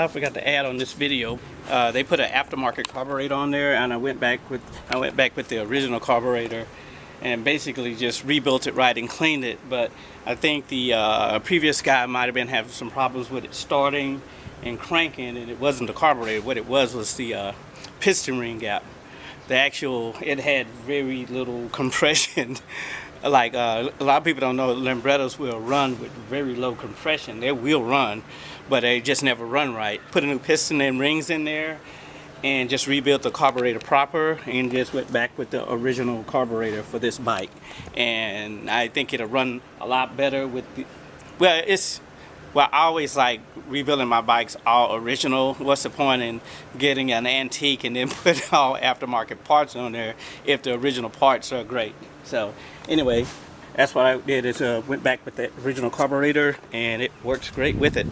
I forgot to add on this video. They put an aftermarket carburetor on there, and I went back with the original carburetor, and basically just rebuilt it right and cleaned it. But I think the previous guy might have been having some problems with it starting and cranking, and it wasn't the carburetor. What it was the piston ring gap. It had very little compression. Like a lot of people don't know, Lambrettas will run with very low compression. They will run, but they just never run right. Put a new piston and rings in there, and just rebuilt the carburetor proper, and just went back with the original carburetor for this bike. And I think it'll run a lot better with the, well, I always like rebuilding my bikes all original. What's the point in getting an antique and then put all aftermarket parts on there if the original parts are great? So anyway, that's what I did, is went back with the original carburetor, and it works great with it.